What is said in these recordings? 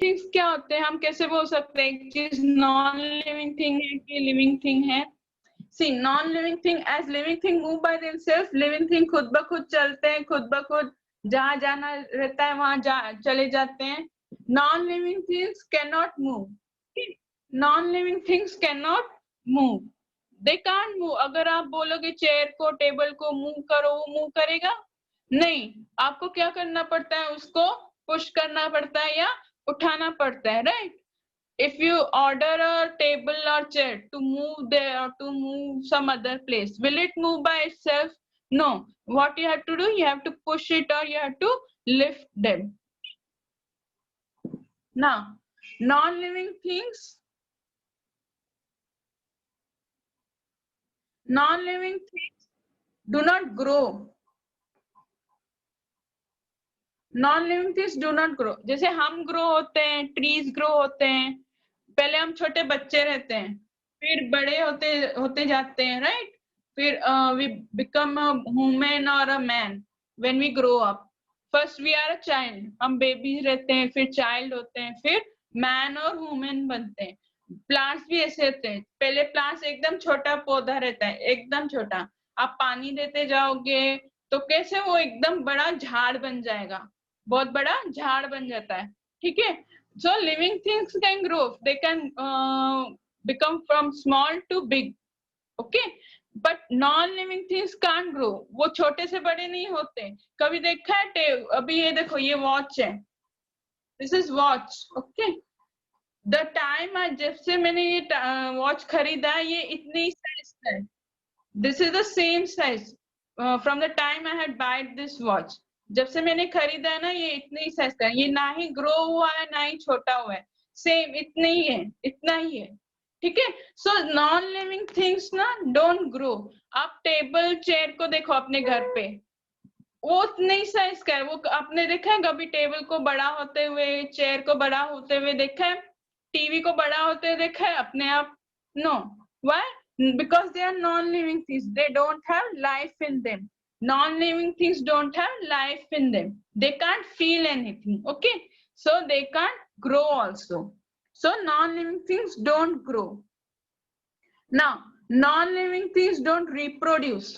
Things क्या होते हैं, हम कैसे बोल सकते हैं एक चीज नॉन लिविंग थिंग है कि लिविंग थिंग है? See, non living thing as living thing move by themself, living thing खुद ब खुद चलते हैं, खुद ब खुद जहां जाना रहता है वहां चले जाते हैं। Non living things can not move, non living things can not move, they can't move. अगर आप बोलोगे चेयर को टेबल को मूव करो, वो मूव करेगा नहीं, आपको क्या करना पड़ता है, उसको पुश करना पड़ता है या उठाना पड़ता है, right? If you order a table or chair to move there or to move some other place, will it move by itself? No. What you have to do, you have to push it or you have to lift them. Now, non-living things do not grow. Non-living things do not grow. जैसे हम grow होते हैं, trees grow होते हैं, पहले हम छोटे बच्चे रहते हैं, फिर बड़े होते होते जाते हैं, राइट? फिर वी बिकम अ वुमेन और a man when we grow up. First we are a child, हम बेबी रहते हैं, फिर चाइल्ड होते हैं, फिर मैन और वुमेन बनते हैं। प्लांट्स भी ऐसे होते हैं, पहले प्लांट्स एकदम छोटा पौधा रहता है, एकदम छोटा, आप पानी देते जाओगे तो कैसे वो एकदम बड़ा झाड़ बन जाएगा, बहुत बड़ा झाड़ बन जाता है, ठीक है? So living things can grow, they can become from small to big, okay? But non-living things can't grow, वो छोटे से बड़े नहीं होते। कभी देखा है अभी ये देखो, ये वॉच है, this is watch, okay? The time जब से मैंने ये वॉच खरीदा है, ये इतनी साइज है, this is the same size from the time I had bought this watch। जब से मैंने खरीदा है ना, ये इतने ही साइज का है, ये ना ही ग्रो हुआ है ना ही छोटा हुआ है, सेम इतना ही है, इतना ही है, ठीक है? सो नॉन लिविंग थिंग्स ना डोंट ग्रो। आप टेबल चेयर को देखो अपने घर पे, वो उतने ही साइज का है। वो आपने देखा है कभी टेबल को बड़ा होते हुए, चेयर को बड़ा होते हुए देखा है, टीवी को बड़ा होते हुए देखा है अपने आप? No. Why? Because they are non-living things, they don't have life in them. Non-living things don't have life in them, they can't feel anything, okay? So they can't grow also. So non-living things don't grow. Now, non-living things don't reproduce.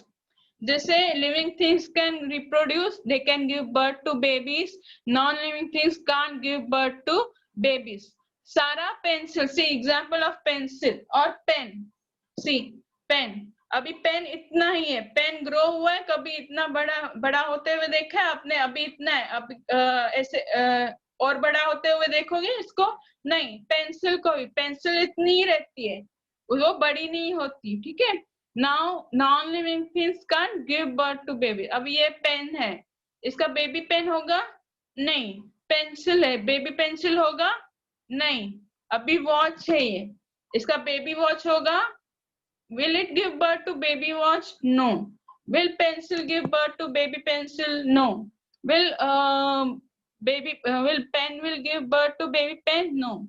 जैसे living things can reproduce, they can give birth to babies, non-living things can't give birth to babies. सारा pencil, see example of pencil और pen, सी pen, अभी pen इतना ही है, pen grow हुआ है, कभी इतना बड़ा बड़ा होते हुए देखा है आपने? अभी इतना है, अभी ऐसे और बड़ा होते हुए देखोगे इसको? नहीं। पेंसिल को भी, पेंसिल इतनी ही रहती है, वो बड़ी नहीं होती, ठीक है? Now non living things can give birth to baby. अब ये पेन है, इसका बेबी पेन होगा? नहीं। पेंसिल है, बेबी पेंसिल होगा? नहीं। अभी वॉच है ये, इसका बेबी वॉच होगा? Will it give birth to baby watch? No. Will pencil give birth to baby pencil? No. Will will pen will give birth to baby pen? No.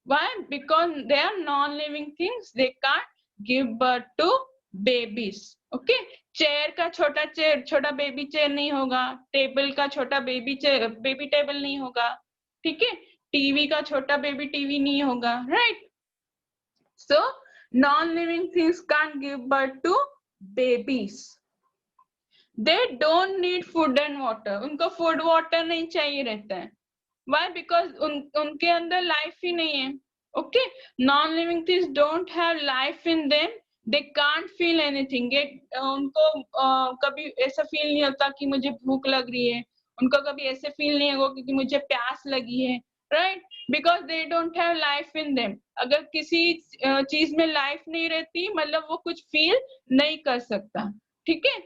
Why? Because they are non-living things, they can't give birth to babies, okay? Chair का छोटा chair, छोटा baby chair नहीं होगा, table का छोटा baby chair, baby table नहीं होगा, ठीक है? टीवी का छोटा बेबी टीवी नहीं होगा, right? So non-living things can't give birth to babies. They don't need food and water, उनको food water नहीं चाहिए रहता है। Why? Because उनके अंदर लाइफ ही नहीं है, okay? Non-living things don't have life in them, they can't feel anything. उनको कभी ऐसा फील नहीं होता कि मुझे भूख लग रही है, उनको कभी ऐसे फील नहीं होगा कि मुझे प्यास लगी है, right? Because they don't have life in them. अगर किसी चीज में लाइफ नहीं रहती, मतलब वो कुछ फील नहीं कर सकता, ठीक है?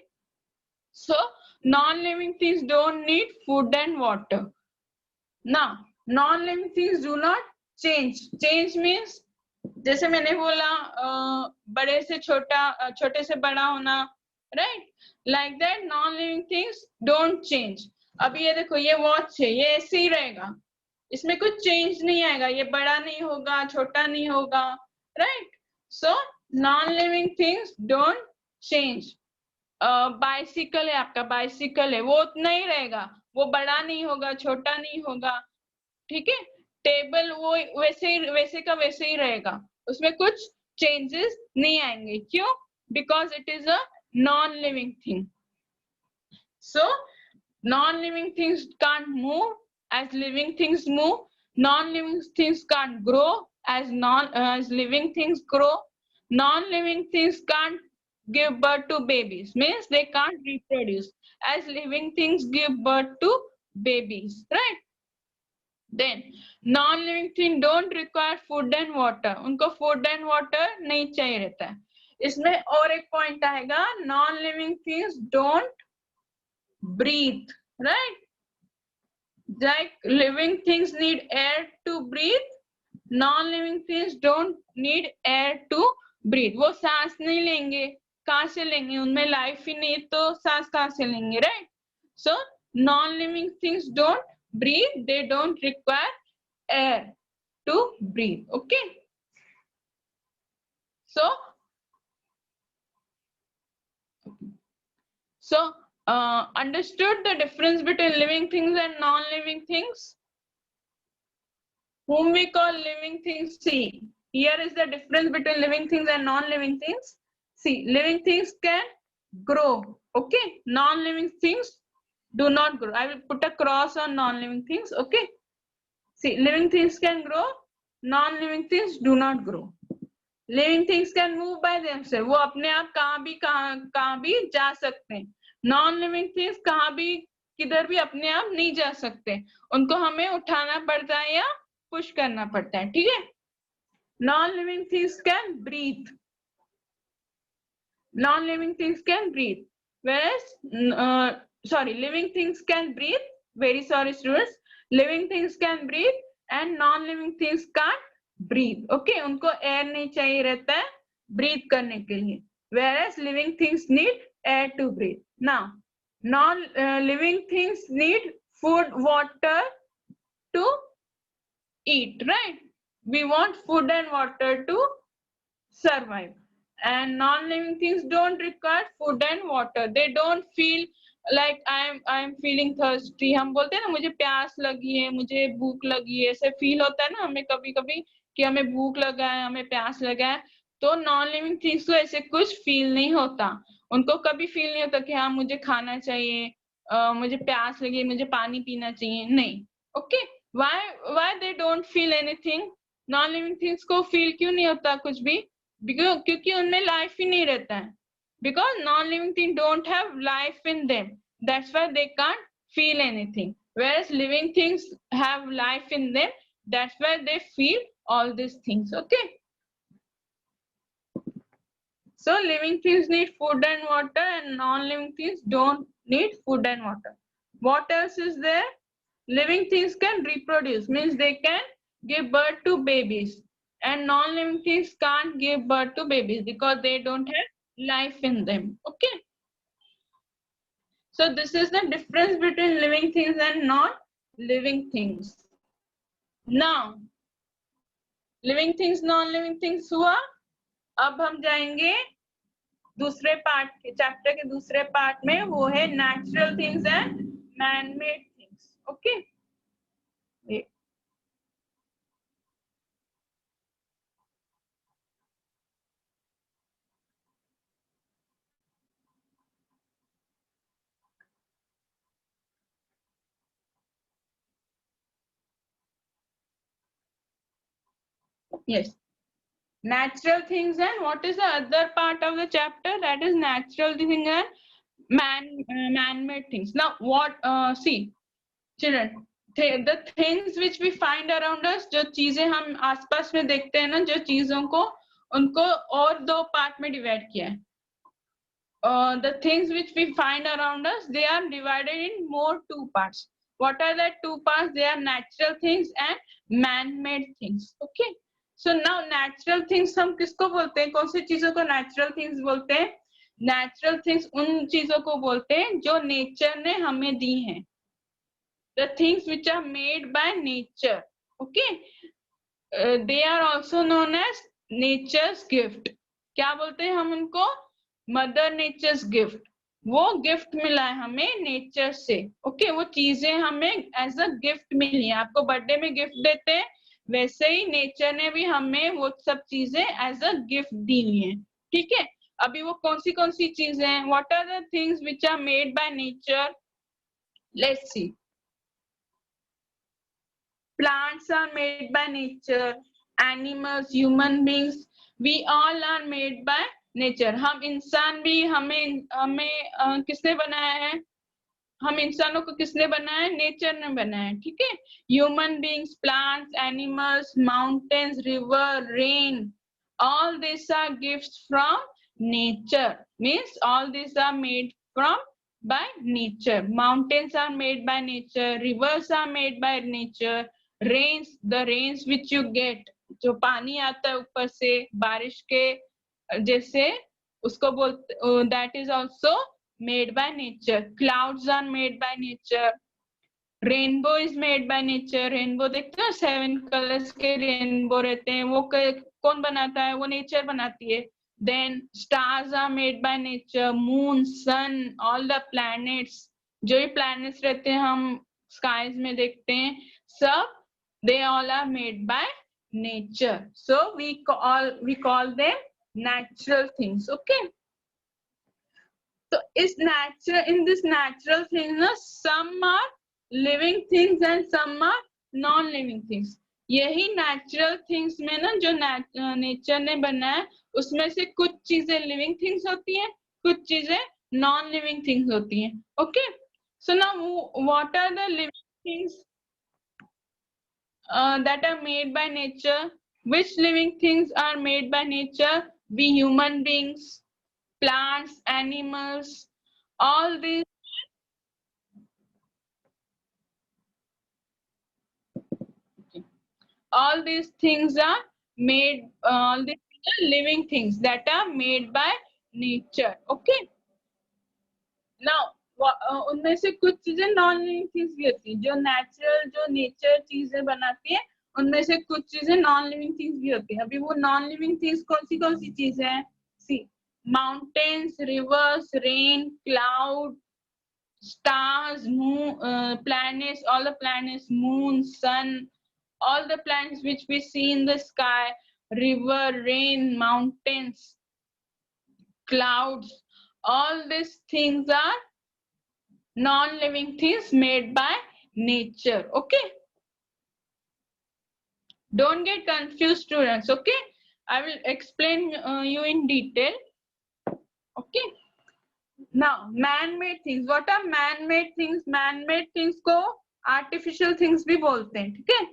So non-living things don't need food and water. Now, non-living things do not change. Change means, जैसे मैंने बोला बड़े से छोटा, छोटे से बड़ा होना, right? Like that, non-living things don't change. अभी ये देखो, ये वॉच है, ये ऐसे ही रहेगा, इसमें कुछ चेंज नहीं आएगा, ये बड़ा नहीं होगा, छोटा नहीं होगा, right? So non-living things don't change. Bicycle है आपका, बाइसिकल है, वो उतना ही रहेगा, वो बड़ा नहीं होगा, छोटा नहीं होगा, ठीक है? टेबल वो वैसे का वैसे ही रहेगा, उसमें कुछ चेंजेस नहीं आएंगे। क्यों? Because it is a non living thing. So non-living things can't move as living things move. Non-living things can't grow as living things grow. Non-living things can't give birth to babies, means they can't reproduce as living things give birth to babies, right? Then non-living thing don't require food and water. उनको food and water नहीं चाहिए रहता है। इसमें और एक point आएगा, non-living things don't breathe, right? Like living things need air to breathe, non-living things don't need air to breathe. वो सांस नहीं लेंगे, कहाँ से लेंगे? उनमें लाइफ ही नहीं तो सांस कहाँ से लेंगे, right? So non-living things don't breathe, they don't require air to breathe. Okay, so understood the difference between living things and non-living things? Whom we call living things? See, here is the difference between living things and non-living things. See, living things can grow, okay? Non-living things do not grow. I will put a cross on non-living things, okay? See, living things can grow, non-living things do not grow. Living things can move by themselves. वो अपने आप कहाँ भी जा सकते हैं. Non-living things कहाँ भी किधर भी अपने आप नहीं जा सकते, उनको हमें उठाना पड़ता है या पुश करना पड़ता है, ठीक है? Non-living things can breathe. Non-living things can breathe, whereas living things can breathe. Very sorry, students. Living things can breathe and non-living things can't breathe. Okay, उनको air नहीं चाहिए रहता है breathe करने के लिए, whereas living things need air to breathe. Now, non-living things need food, water to eat, right? We want food and water to survive, and non-living things don't require food and water. They don't feel like I'm feeling thirsty. हम बोलते हैं ना मुझे प्यास लगी है, मुझे भूख लगी है, ऐसे फील होता है ना हमें कभी कभी कि हमें भूख लगा है, हमें प्यास लगा है। तो नॉन लिविंग थिंग्स को ऐसे कुछ फील नहीं होता, उनको कभी फील नहीं होता कि हाँ मुझे खाना चाहिए, मुझे प्यास लगी, मुझे पानी पीना चाहिए, नहीं। Okay, why they don't feel anything? Non living things को फील क्यों नहीं होता कुछ भी? क्योंकि उनमें लाइफ ही नहीं रहता है, because non-living things don't have life in them, that's why they can't feel anything, whereas living things have life in them, that's why they feel all these things. Okay, so living things need food and water and non-living things don't need food and water. What else is there? Living things can reproduce, means they can give birth to babies, and non-living things can't give birth to babies because they don't have life in them. Okay, so this is the difference between living things and non-living things. Now living things non-living things हुआ, अब हम जाएंगे दूसरे part के, chapter के दूसरे part में, वो है natural things and man-made things. Okay, yes, natural things. And what is the other part of the chapter? That is natural things and man-made things. Now what, see children, the things which we find around us, जो चीजें हम आसपास में देखते हैं ना, जो चीजों को, उनको और दो पार्ट में डिवाइड किया है. The things which we find around us, they are divided in more two parts. What are the two parts? They are natural things and man-made things. Okay, so now natural things हम किसको बोलते हैं? कौन सी चीजों को natural things बोलते हैं? Natural things उन चीजों को बोलते हैं जो नेचर ने हमें दी हैं. The things which are made by nature. Okay, they are also known as nature's gift. क्या बोलते हैं हम उनको? Mother nature's gift. वो गिफ्ट मिला है हमें नेचर से. ओके, वो चीजें हमें एज अ गिफ्ट मिली है. आपको बर्थडे में गिफ्ट देते हैं वैसे ही नेचर ने भी हमें वो सब चीजें एज अ गिफ्ट दी हुई है, ठीक है। अभी वो कौन सी चीजें हैं? What are the things which are made by nature? Let's see. Plants are made by nature, animals, human beings, we all are made by nature. हम इंसान भी हमें हमें किसने बनाया है? हम इंसानों को किसने बनाया है? नेचर ने बनाया है, ठीक है। Human beings, plants, animals, mountains, river, rain, all these are gifts from nature. Means all these are made from by nature. Mountains are made by nature, rivers are made by nature, rains, the rains which you get, जो पानी आता है ऊपर से बारिश के जैसे, उसको बोलते, that is also made by nature. Clouds are made by nature. Rainbow is made by nature. Rainbow देखते हो 7 कलर्स के रेनबो रहते हैं, वो कौन बनाता है? वो नेचर बनाती है. Then stars are made by nature. Moon, sun, all the planets, जो भी प्लैनेट्स रहते हैं हम स्काईज में देखते हैं, सब they all are made by nature. So we call them natural things. Okay. So in this natural things ना, some are living things and some are non living things. यही natural things में ना जो nature ने बनाया, उसमें से कुछ चीजें living things होती हैं, कुछ चीजें non living things होती हैं. Okay. So now what are the living things that are made by nature? Which living things are made by nature? We human beings, plants, animals, all these things are made, all these are living things that are made by nature. Okay. Now उनमें से कुछ चीजें non living things भी होती हैं, जो natural, जो nature चीजें बनाती है, उनमें से कुछ चीजें नॉन लिविंग थिंग्स भी होती हैं. अभी वो नॉन लिविंग थिंग्स कौन सी चीजें हैं? See, mountains, rivers, rain, cloud, stars, moon, planets, all the planets, moon, sun, all the planets which we see in the sky, river, rain, mountains, clouds, all these things are non-living things made by nature. Okay. Don't get confused, students. Okay. I will explain you in detail. Okay. Now, man-made things. What are man-made things? Man-made things को artificial things भी बोलते हैं, ठीक है?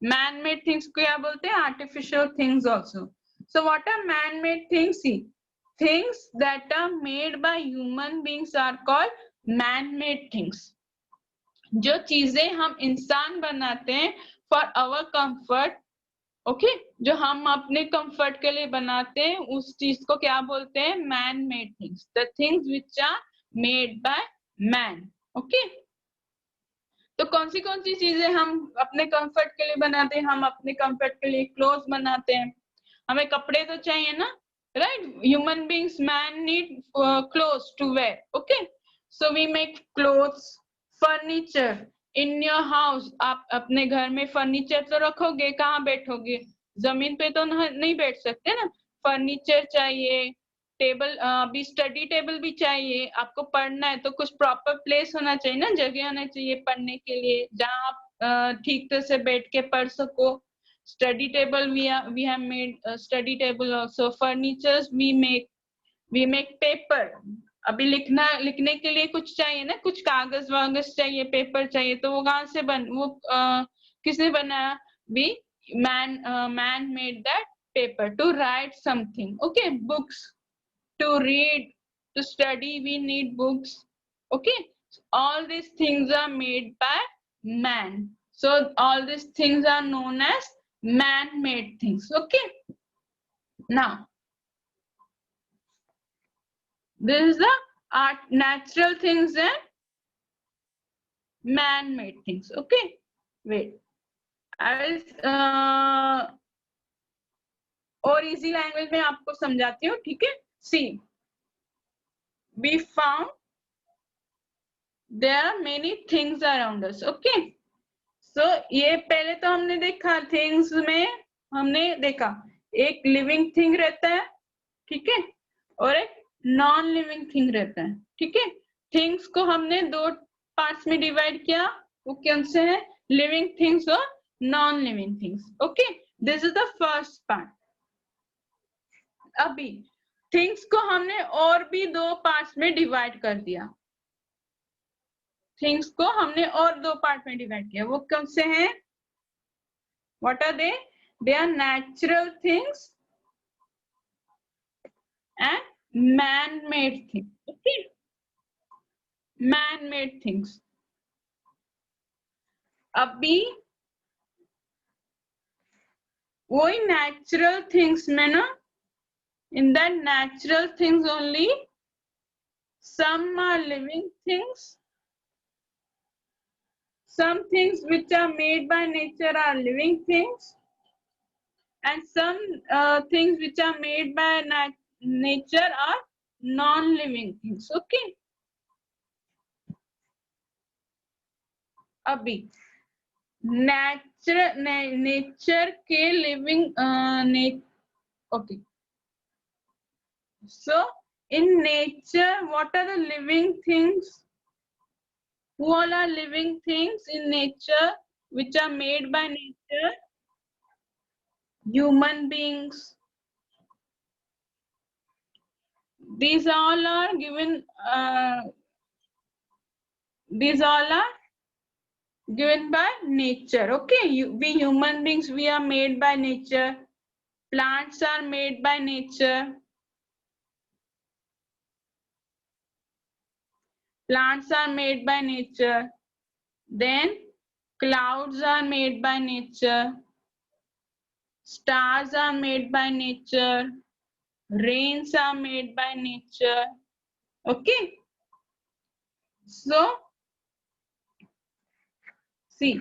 Man-made things को क्या बोलते हैं? Artificial things also. So, what are man-made things? See, things that are made by human beings are called man-made things. जो चीजें हम इंसान बनाते हैं for our comfort, ओके जो हम अपने कंफर्ट के लिए बनाते हैं, उस चीज को क्या बोलते हैं? Man made things. The things which are made by man. Okay. तो कौन सी चीजें हम अपने कंफर्ट के लिए बनाते हैं? हम अपने कंफर्ट के लिए क्लोथ्स बनाते हैं. हमें कपड़े तो चाहिए ना, right? Human beings, man need clothes to wear. Okay. So we make clothes. Furniture in your house, आप अपने घर में फर्नीचर तो रखोगे, कहाँ बैठोगे? जमीन पे तो नहीं बैठ सकते ना. फर्नीचर चाहिए. टेबल, अभी स्टडी टेबल भी चाहिए. आपको पढ़ना है तो कुछ प्रॉपर प्लेस होना चाहिए ना, जगह होना चाहिए पढ़ने के लिए, जहाँ आप ठीक तरह से बैठ के पढ़ सको. Study table, we have made study table also. Furnitures we make paper. अभी लिखने के लिए कुछ चाहिए ना, कुछ कागज वागज चाहिए, पेपर चाहिए, तो वो कहाँ से किसने बनाया? भी man made that paper to write something. Okay. Books, to read, to study, we need books. Okay. All these things are made by man. So all these things are known as man made things. Okay. Now this is the natural things and man-made things. Okay. Wait. I will और easy language में आपको समझाती हूँ, ठीक है? See, we found there are many things around us. Okay. सो ये पहले तो हमने देखा थिंग्स में, हमने देखा एक लिविंग थिंग रहता है, ठीक है, और एक नॉन लिविंग थिंग रहता है, ठीक है। थिंग्स को हमने दो पार्ट्स में डिवाइड किया, वो कौन से हैं, लिविंग थिंग्स और non living things. Okay, this is the first part. अभी थिंग्स को हमने और भी दो पार्ट्स में डिवाइड कर दिया, थिंग्स को हमने और दो पार्ट में डिवाइड किया, वो कौन से हैं, what are they, they are natural things and man-made things. Okay, man-made things. अभी वही natural things में ना, in that natural things only some are living things, some things which are made by nature are living things, and some things which are made by nature are non-living things. Okay, अभी nature के living okay, so in nature what are the living things, who all are living things in nature which are made by nature, human beings, these all are given these all are given by nature. Okay, we human beings, we are made by nature, plants are made by nature, plants are made by nature, then clouds are made by nature, stars are made by nature, rains are made by nature. Okay, so see,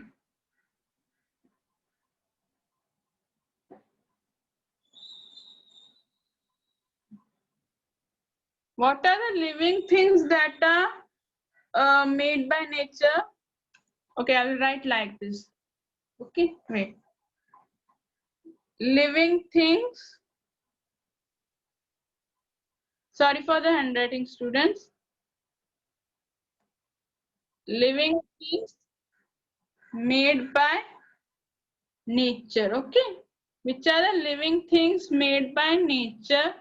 what are the living things that are made by nature? Okay, I will write like this. Okay, wait. Living things, sorry for the handwriting, students. Living things made by nature. Okay, which are the living things made by nature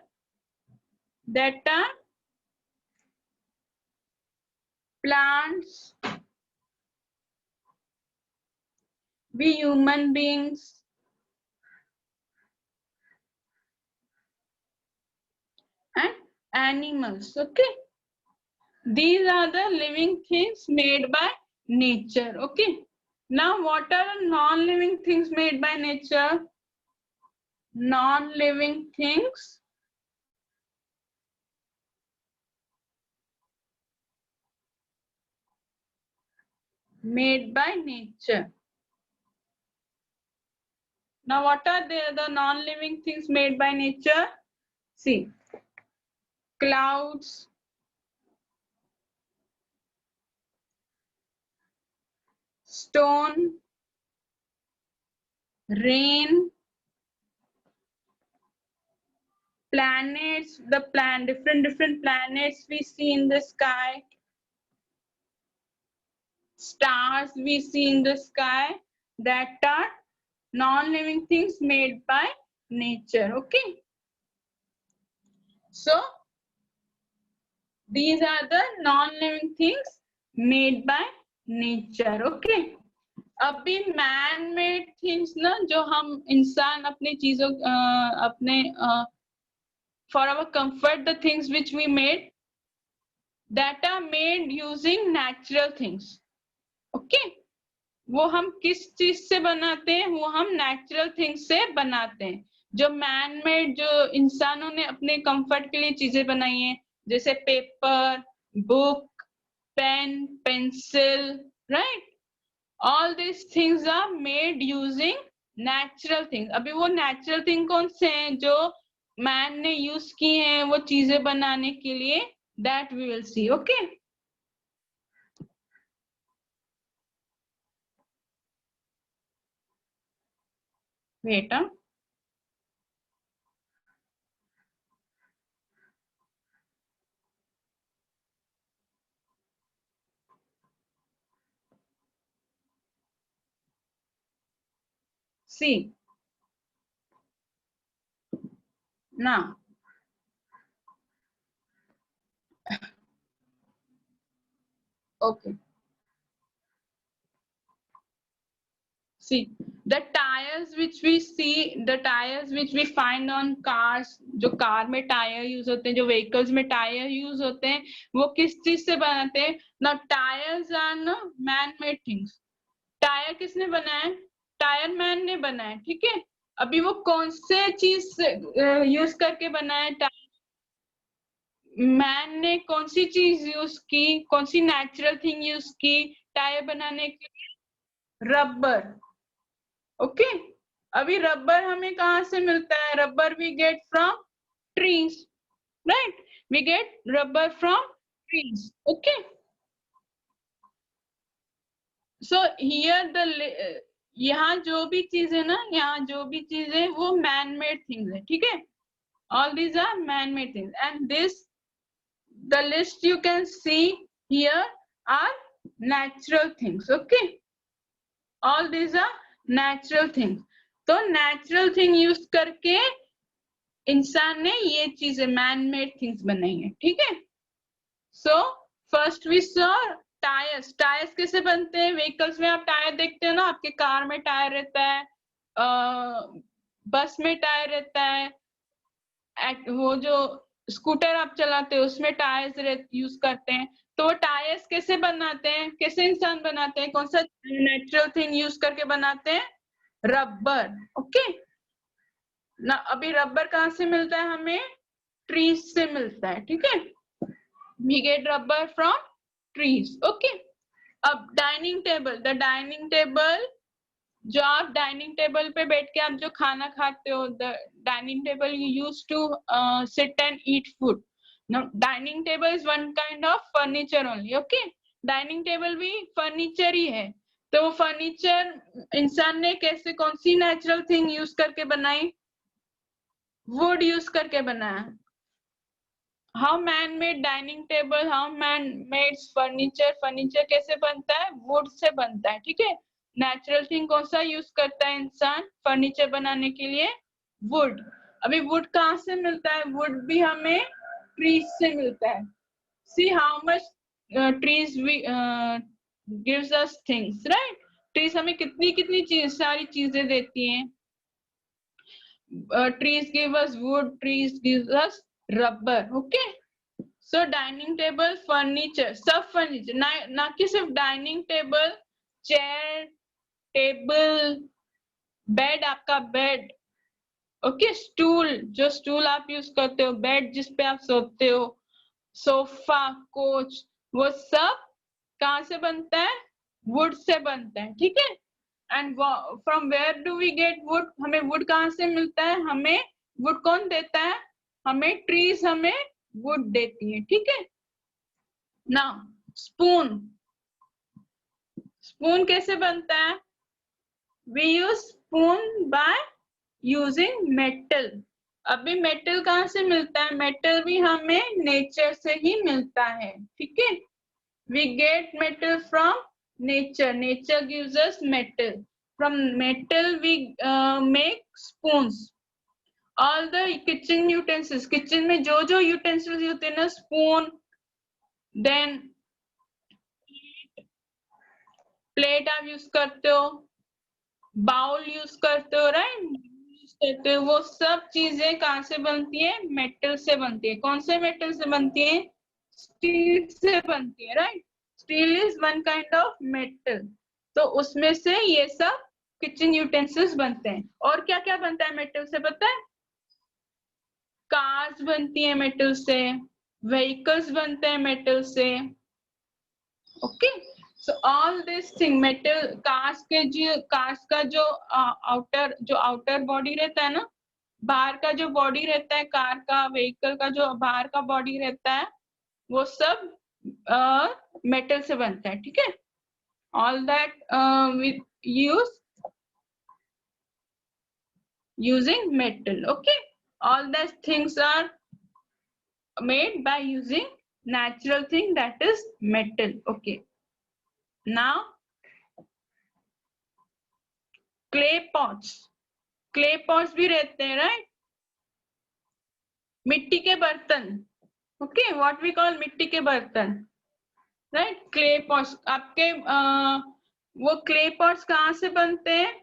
that are plants, we human beings, and animals. Okay, these are the living things made by nature. Okay, now what are the non-living things made by nature? Non-living things made by nature. Now what are the non-living things made by nature? See, clouds, stone, rain, planets, different planets we see in the sky, stars we see in the sky, that are non-living things made by nature. Okay, so these are the non-living things made by nature. Okay, अभी man made things ना, जो हम इंसान अपनी चीजों अपने for our comfort, the things which we made, that are made using natural things. Okay, वो हम किस चीज से बनाते हैं, वो हम नेचुरल थिंग्स से बनाते हैं। जो मैन मेड, जो इंसानों ने अपने कंफर्ट के लिए चीजें बनाई हैं, जैसे paper, book, pen, pencil, right, all these things are made using natural things. अभी वो natural thing कौन से हैं जो मैन ने यूज किए हैं वो चीजें बनाने के लिए, that we will see. Okay, wait see ना okay see the tires which we see the tires which we find on cars जो कार में टायर यूज होते हैं जो व्हीकल्स में टायर यूज होते हैं वो किस चीज से बनाते हैं ना टायर्स आर न मैन मेड थिंग्स टायर किसने बनाया टायर मैन ने बनाया ठीक है अभी वो कौन से चीज यूज करके बनाया मैन ने कौन सी चीज यूज की कौन सी नेचुरल थिंग यूज की टायर बनाने के लिए रबर ओके अभी रबर हमें कहाँ से मिलता है rubber we get from trees right we get rubber from trees okay so here the यहाँ जो भी चीज है ना यहाँ जो भी चीज है वो मैन मेड थिंग्स है ठीक है all these are man made things and this the list you can see here are natural things okay all these are natural things तो नेचुरल थिंग यूज करके इंसान ने ये चीजें मैन मेड थिंग्स बनाई है ठीक है so first we saw tyres tyres कैसे बनते हैं व्हीकल्स में आप टायर देखते हो ना आपके कार में टायर रहता है बस में टायर रहता है वो जो स्कूटर आप चलाते हो उसमें टायर्स यूज करते हैं तो वो टायर्स कैसे बनाते हैं कैसे इंसान बनाते हैं कौन सा नेचुरल थिंग यूज करके बनाते हैं रबर ओके ना अभी रबर कहाँ से मिलता है हमें ट्रीज से मिलता है ठीक है we get rubber from trees okay अब dining table the dining table जो आप डाइनिंग टेबल पे बैठ के आप जो खाना खाते हो the dining table you use to sit and eat food now dining table is one kind of furniture only okay dining table भी फर्नीचर ही है तो वो फर्नीचर इंसान ने कैसे कौन सी नेचुरल थिंग यूज करके बनाई वुड यूज करके बनाया how man made dining table how man made furniture furniture कैसे बनता है वुड से बनता है ठीक है नेचुरल थिंग कौन सा यूज करता है इंसान फर्नीचर बनाने के लिए वुड अभी वुड कहाँ से मिलता है वुड भी हमें ट्रीज से मिलता है see how much trees gives us things right trees हमें कितनी कितनी चीज सारी चीजें देती हैं trees give us wood trees gives us rubber okay so dining table furniture सब furniture ना कि सिर्फ dining table chair table bed आपका बेड ओके स्टूल जो स्टूल आप यूज करते हो बेड जिसपे आप सोते हो सोफा कोच वो सब कहाँ से बनता है वुड से बनता है ठीक है and from where do we get wood हमें वुड कहाँ से मिलता है हमें वुड कौन देता है हमें ट्रीज हमें वुड देती है ठीक है ना स्पून स्पून कैसे बनता है we use spoon by using metal अभी मेटल कहाँ से मिलता है मेटल भी हमें नेचर से ही मिलता है ठीक है we get metal from nature nature gives us metal from metal we make spoons all the kitchen utensils kitchen में जो जो utensils होते हैं ना spoon then plate आप यूज करते हो बाउल यूज करते हो राइट यूज करते हो वो सब चीजें कहाँ से बनती है मेटल से बनती है कौन से मेटल से बनती है स्टील से बनती है right steel is one kind of metal तो उसमें से ये सब किचन यूटेंसिल्स बनते हैं और क्या क्या बनता है मेटल से पता है कार्स बनती है मेटल से व्हीकल्स बनते हैं मेटल से okay so all this thing metal cars का जो आउटर बॉडी रहता है ना बाहर का जो बॉडी रहता है कार का व्हीकल का जो बाहर का बॉडी रहता है वो सब मेटल से बनता है ठीक है all that we use using metal. Okay, all these things are made by using natural thing, that is metal. Okay, now clay pots भी रहते हैं, right? मिट्टी के बर्तन. Okay, what we call मिट्टी के बर्तन, right? clay pots. आपके वो clay pots कहाँ से बनते हैं?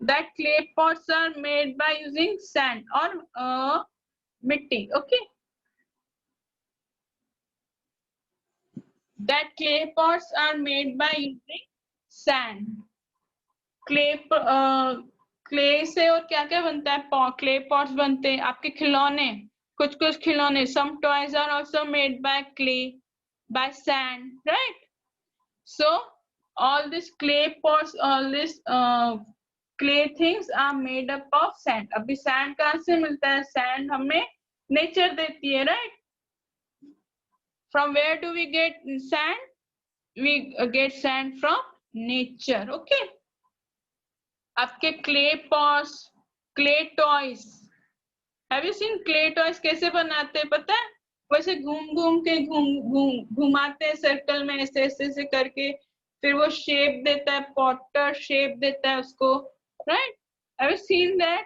That clay pots are made by using sand or mitti. Okay, that clay pots are made by using sand. clay से और क्या क्या बनता है? clay pots बनते हैं. आपके खिलौने, कुछ कुछ खिलौने, some toys are also made by clay, by sand, right? So all these clay pots, all these clay things are made up of sand. अभी sand कहाँ से मिलता है? Sand हमें nature देती है, right? From where do we get sand? We get sand from nature. Okay. आपके clay pots, clay toys. Have you seen clay toys कैसे बनाते हैं? पता है? वैसे घूम घूम के घुमाते हैं सर्कल में, ऐसे ऐसे ऐसे करके, फिर वो शेप देता है, पॉटर शेप देता है उसको, right? Have you seen that?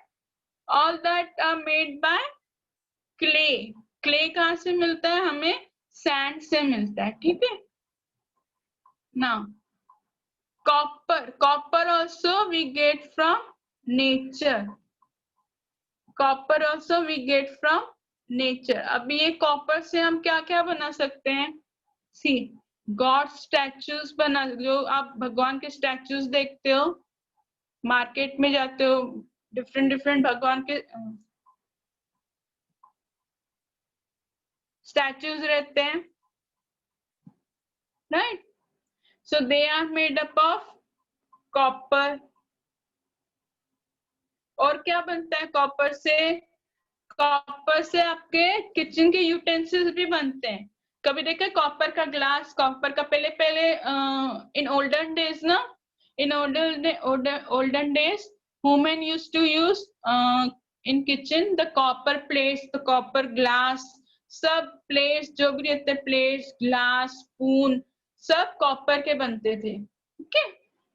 All that are made by clay. clay कहाँ से मिलता है? हमें sand से मिलता है, ठीक है? Now copper also we get from nature. Copper also we get from nature. अभी ये copper से हम क्या क्या बना सकते हैं? See, God statues बना, जो आप भगवान के statues देखते हो, मार्केट में जाते हो, different भगवान के statues रहते हैं, right? So they are made up of copper. और क्या बनता है कॉपर से? कॉपर से आपके किचन के यूटेंसिल्स भी बनते हैं. कभी देखा कॉपर का ग्लास, कॉपर का पहले इन ओल्डन डेज ना, इन olden days women used to use in kitchen the copper plates, the copper glass, सब प्लेट्स जो भी रहते हैं, प्लेट्स, ग्लास, स्पून, सब कॉपर के बनते थे. ओके,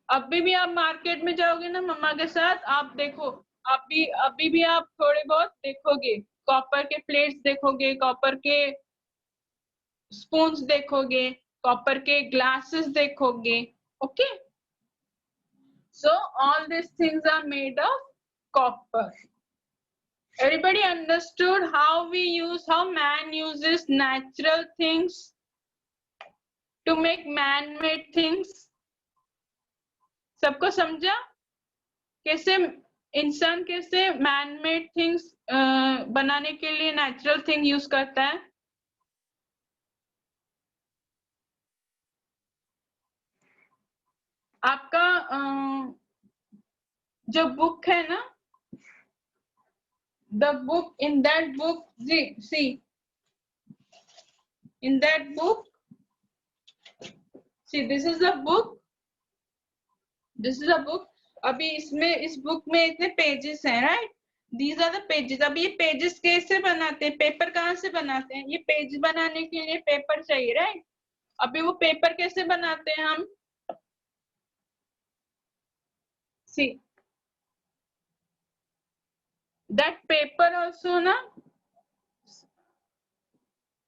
अभी भी आप मार्केट में जाओगे ना मम्मा के साथ, आप देखो, अभी भी आप थोड़े बहुत देखोगे, कॉपर के प्लेट्स देखोगे, कॉपर के स्पून्स देखोगे, कॉपर के ग्लासेस देखोगे. Okay, so all these things are made of copper. Everybody understood how man uses natural things to make man-made things? सबको समझा? कैसे इंसान कैसे man-made things बनाने के लिए natural thing यूज करता है? आपका जो बुक है ना, the book, in that book, see, in that book, see, this is a book, this is a book. अभी इसमें, इस बुक में इतने पेजेस हैं, right? These are the pages. अभी ये पेजेस कैसे बनाते हैं? पेपर कहाँ से बनाते हैं? ये पेज बनाने के लिए पेपर चाहिए, राइट? अभी वो पेपर कैसे बनाते हैं हम? See, that paper also na,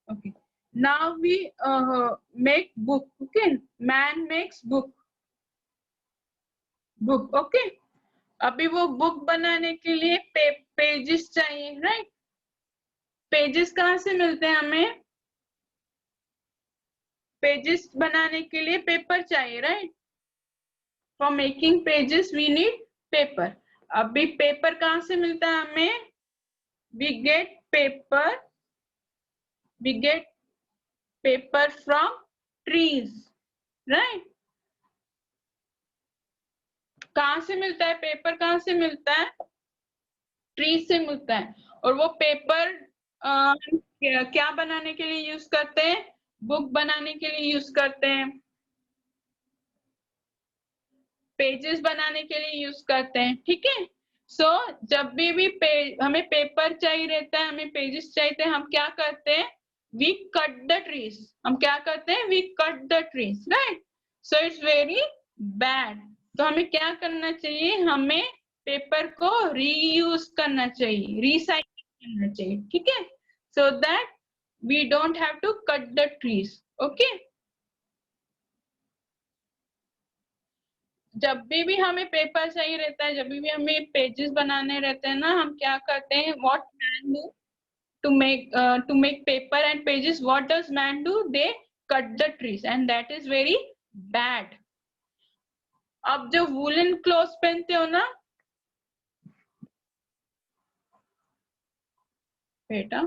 okay, now we make book. Okay, man makes book. Okay, अभी वो बुक बनाने के लिए पेजेस चाहिए, राइट? पेजेस कहाँ से मिलते हैं हमें? पेजेस बनाने के लिए पेपर चाहिए, right? For making pages we need paper. अभी पेपर कहाँ से मिलता है हमें? we get paper from trees, right? कहाँ से मिलता है पेपर? कहाँ से मिलता है? ट्री से मिलता है. और वो पेपर क्या बनाने के लिए यूज करते हैं? बुक बनाने के लिए यूज करते हैं. पेजेस बनाने के लिए यूज करते हैं, ठीक है। सो जब भी हमें पेपर चाहिए रहता है, हमें पेजेस चाहिए, हम क्या करते हैं, वी कट द ट्रीज। हम क्या करते हैं, we cut the trees, right. So it's very bad. तो हमें क्या करना चाहिए, हमें पेपर को रीयूज करना चाहिए, रिसाइकिल करना चाहिए, ठीक है, so that we don't have to cut the trees, okay. जब भी हमें पेपर चाहिए रहता है, जब भी हमें पेजेस बनाने रहते हैं ना, हम क्या करते हैं, what man do to make paper and pages, what does man do, they cut the trees, and that is very bad. अब जो वूलन क्लॉथ्स पहनते हो ना बेटा,